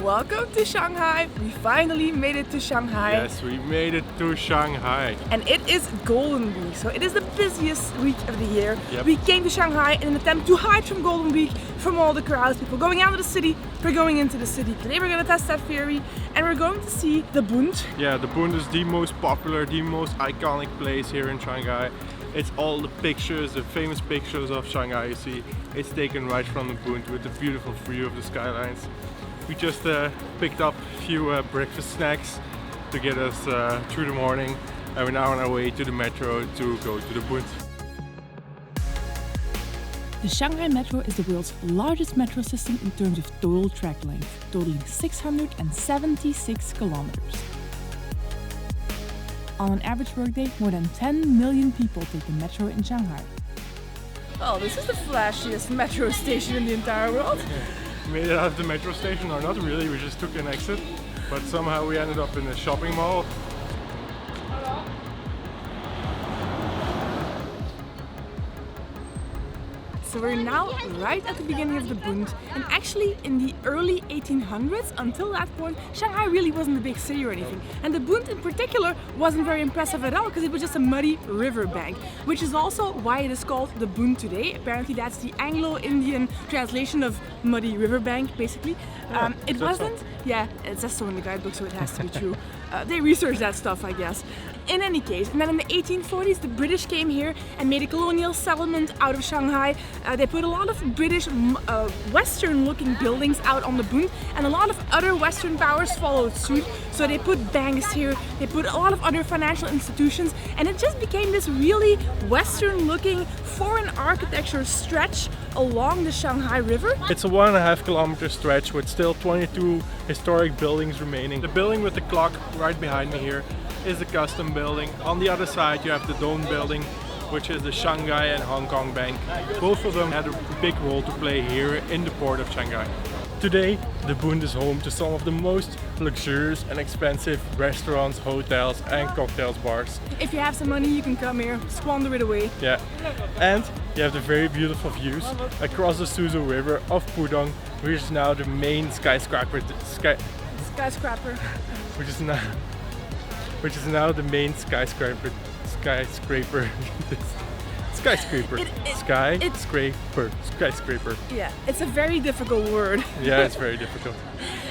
welcome to Shanghai. We finally made it to Shanghai. Yes, we made it to Shanghai. And it is Golden Week, so it is the busiest week of the year. Yep. We came to Shanghai in an attempt to hide from Golden Week, from all the crowds, people going out of the city, we're going into the city. Today we're going to test that theory and we're going to see the Bund. Yeah, the Bund is the most popular, the most iconic place here in Shanghai. It's all the pictures, the famous pictures of Shanghai you see. It's taken right from the Bund with the beautiful view of the skylines. We just picked up a few breakfast snacks to get us through the morning, and we're now on our way to the metro to go to the Bund. The Shanghai Metro is the world's largest metro system in terms of total track length, totaling 676 kilometers. On an average workday, more than 10 million people take the metro in Shanghai. Oh, this is the flashiest metro station in the entire world. Made it out of the metro station, or not really, we just took an exit, but somehow we ended up in a shopping mall. So we're now right at the beginning of the Bund, and actually in the early 1800s, until that point, Shanghai really wasn't a big city or anything. And the Bund in particular wasn't very impressive at all because it was just a muddy riverbank, which is also why it is called the Bund today. Apparently that's the Anglo-Indian translation of muddy riverbank, basically. It wasn't, yeah, it says so in the guidebook, so it has to be true. They researched that stuff, I guess. In any case, and then in the 1840s, the British came here and made a colonial settlement out of Shanghai. They put a lot of British Western-looking buildings out on the Bund, and a lot of other Western powers followed suit. So they put banks here, they put a lot of other financial institutions, and it just became this really Western-looking foreign architecture stretch along the Shanghai River. It's a 1.5 kilometer stretch with still 22 historic buildings remaining. The building with the clock right behind me here is the custom building. On the other side you have the Dome building, which is the Shanghai and Hong Kong Bank. Both of them had a big role to play here in the port of Shanghai. Today, the Bund is home to some of the most luxurious and expensive restaurants, hotels and cocktails bars. If you have some money, you can come here, squander it away. Yeah, and you have the very beautiful views across the Suzhou River of Pudong, which is now the main skyscraper, which is now the main skyscraper. Yeah, it's a very difficult word. Yeah, it's very difficult.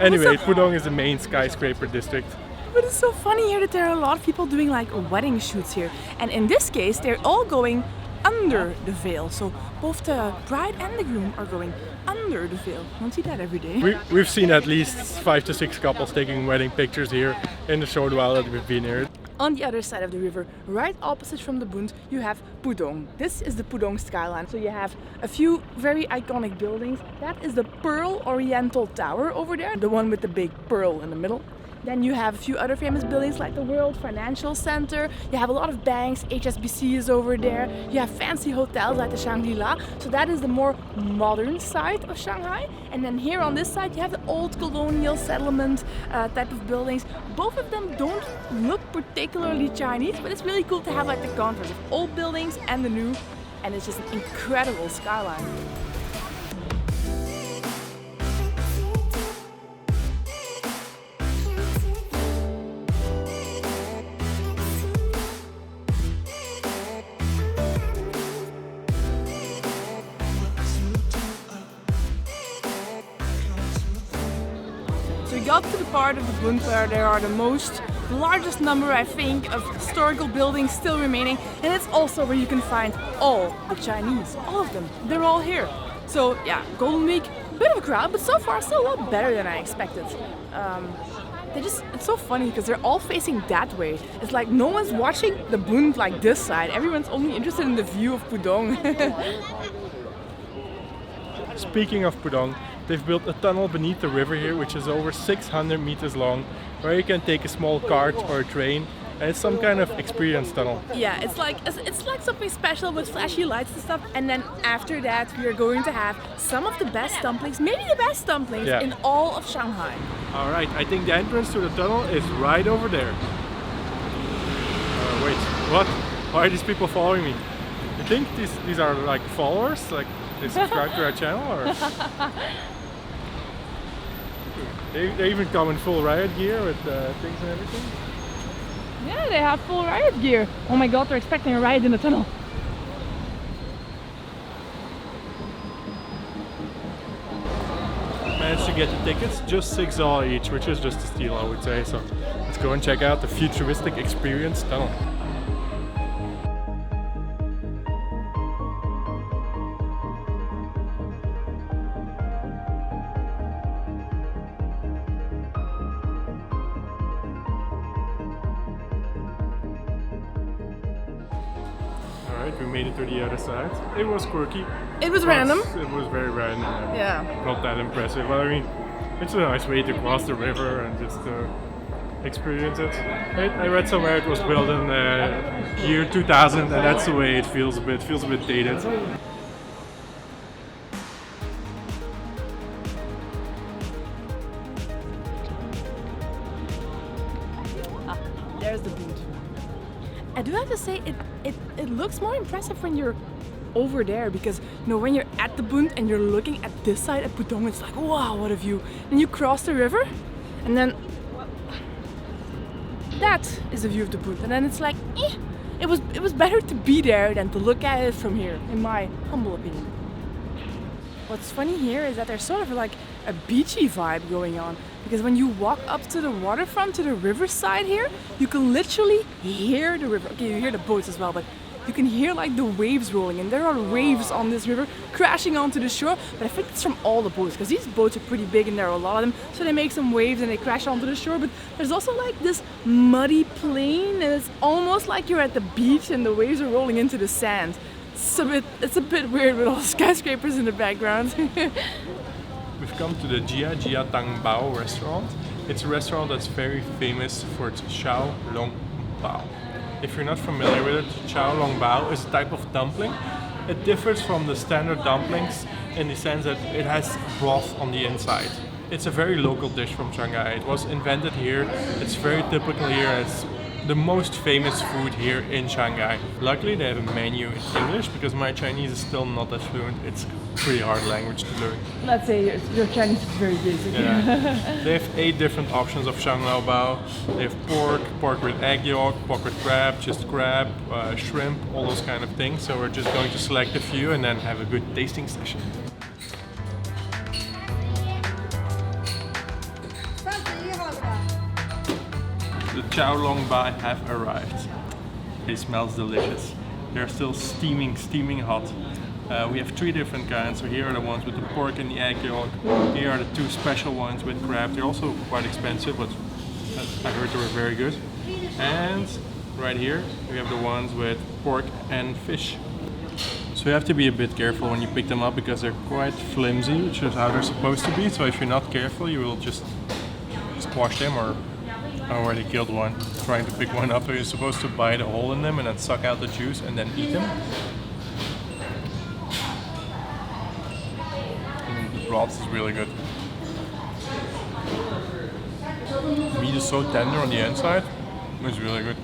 Anyway, Pudong is the main skyscraper district. But it's so funny here that there are a lot of people doing like wedding shoots here. And in this case, they're all going under the veil. So both the bride and the groom are going under the veil. You don't see that every day. We've seen at least 5 to 6 couples taking wedding pictures here in the short while that we've been here. On the other side of the river, right opposite from the Bund, you have Pudong. This is the Pudong Skyline. So you have a few very iconic buildings. That is the Pearl Oriental Tower over there, the one with the big pearl in the middle. Then you have a few other famous buildings like the World Financial Center. You have a lot of banks, HSBC is over there. You have fancy hotels like the Shangri-La. So that is the more modern side of Shanghai. And then here on this side you have the old colonial settlement type of buildings. Both of them don't look particularly Chinese, but it's really cool to have like the contrast of old buildings and the new. And it's just an incredible skyline. We got to the part of the Bund where there are the largest number, I think, of historical buildings still remaining, and it's also where you can find all the Chinese, all of them. They're all here. So yeah, Golden Week, a bit of a crowd, but so far still a lot better than I expected. It's so funny because they're all facing that way. It's like no one's watching the Bund like this side. Everyone's only interested in the view of Pudong. Speaking of Pudong, they've built a tunnel beneath the river here, which is over 600 meters long, where you can take a small cart or a train, and it's some kind of experience tunnel. Yeah, it's like something special with flashy lights and stuff. And then after that, we are going to have some of the best dumplings, maybe the best dumplings in all of Shanghai. All right, I think the entrance to the tunnel is right over there. Wait, what? Why are these people following me? You think these are like followers? Like they subscribe to our channel? Or? They even come in full riot gear with things and everything. Yeah, they have full riot gear. Oh my god, they're expecting a riot in the tunnel. Managed to get the tickets, just $6 each, which is just a steal, I would say. So let's go and check out the futuristic experience tunnel. We made it to the other side. It was quirky. It was random. It was very random. Yeah. Not that impressive. But I mean, it's a nice way to cross the river and just experience it. I read somewhere it was built in year 2000, and that's the way it feels a bit. Feels a bit dated. There's the Bund. I do have to say, it looks more impressive when you're over there, because you know, when you're at the Bund and you're looking at this side at Pudong, it's like, wow, what a view. Then you cross the river, and then that is the view of the Bund, and then it's like, it was better to be there than to look at it from here, in my humble opinion. What's funny here is that there's sort of like a beachy vibe going on, because when you walk up to the waterfront, to the riverside here, you can literally hear the river. Okay, you hear the boats as well, but you can hear like the waves rolling, and there are waves on this river crashing onto the shore. But I think it's from all the boats, because these boats are pretty big and there are a lot of them, so they make some waves and they crash onto the shore. But there's also like this muddy plain, and it's almost like you're at the beach and the waves are rolling into the sand. It's a bit weird with all the skyscrapers in the background. We've come to the Jia Tang Bao Restaurant. It's a restaurant that's very famous for its xiao long bao. If you're not familiar with it, xiao long bao is a type of dumpling. It differs from the standard dumplings in the sense that it has broth on the inside. It's a very local dish from Shanghai. It was invented here. It's very typical here. It's the most famous food here in Shanghai. Luckily they have a menu in English, because my Chinese is still not that fluent. It's a pretty hard language to learn. Let's say your Chinese is very basic. Yeah. They have 8 different options of Shanghai bao. They have pork with egg yolk, pork with crab, just crab, shrimp, all those kind of things. So we're just going to select a few and then have a good tasting session. The xiao long bao have arrived. It smells delicious. They're still steaming hot. We have 3 different kinds. So here are the ones with the pork and the egg yolk. Here are the 2 special ones with crab. They're also quite expensive, but I heard they were very good. And right here we have the ones with pork and fish. So you have to be a bit careful when you pick them up, because they're quite flimsy, which is how they're supposed to be. So if you're not careful, you will just squash them, or I already killed one trying to pick one up. So you're supposed to bite a hole in them and then suck out the juice and then eat them. And the broth is really good. The meat is so tender on the inside. It's really good.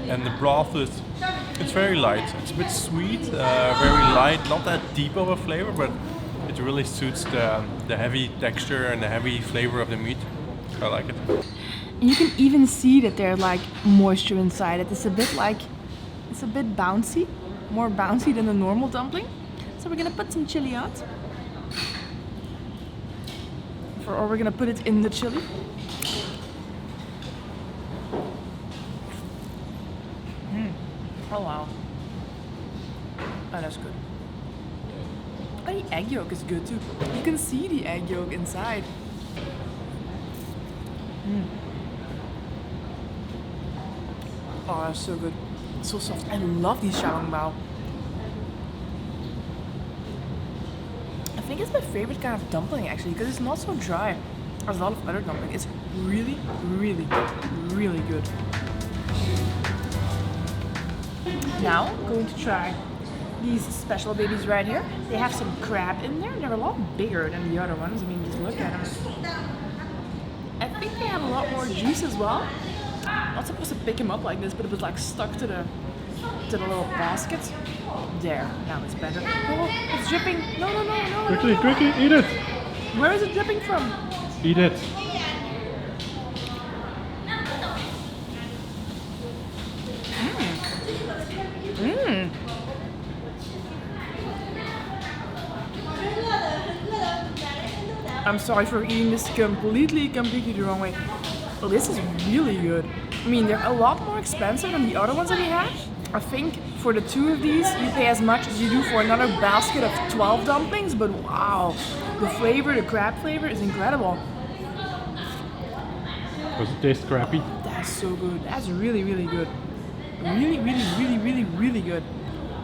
And the broth it's very light. It's a bit sweet, very light, not that deep of a flavor, but it really suits the heavy texture and the heavy flavor of the meat. I like it. And you can even see that there's like moisture inside it. It's a bit bouncy, more bouncy than a normal dumpling. So we're gonna put some chili out. Or we're gonna put it in the chili. Oh wow. Oh, that's good. Oh, the egg yolk is good too. You can see the egg yolk inside. Oh, that's so good. It's so soft. I love these xiao long bao. I think it's my favorite kind of dumpling actually, because it's not so dry as a lot of other dumplings. It's really, really, really good. Now I'm going to try these special babies right here. They have some crab in there. They're a lot bigger than the other ones. I mean, just look at them. I think they have a lot more juice as well. I'm not supposed to pick him up like this, but it was like stuck to the little basket. There, now it's better. Oh, it's dripping. No. Quickly, eat it! Where is it dripping from? Eat it. I'm sorry for eating this completely the wrong way. Well, this is really good. I mean, they're a lot more expensive than the other ones that we had. I think for the 2 of these, you pay as much as you do for another basket of 12 dumplings, but wow, the flavor, the crab flavor is incredible. Does it taste crappy? That's so good. That's really, really good. Really good.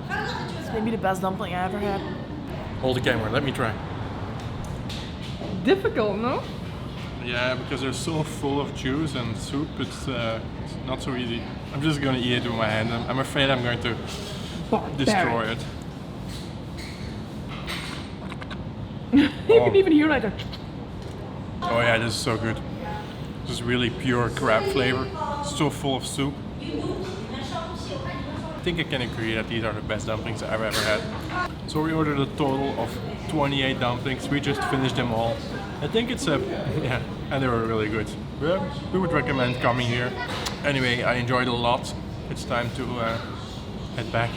It's maybe the best dumpling I ever had. Hold the camera, let me try. Difficult, no? Yeah, because they're so full of juice and soup, it's not so easy. I'm just gonna eat it with my hand. I'm afraid I'm going to destroy it. You can even hear like a... Oh yeah, this is so good. This is really pure crab flavor. So full of soup. I think I can agree that these are the best dumplings I've ever had. So we ordered a total of 28 dumplings. We just finished them all. I think it's yeah, and they were really good. Yeah, we would recommend coming here. Anyway, I enjoyed it a lot. It's time to head back.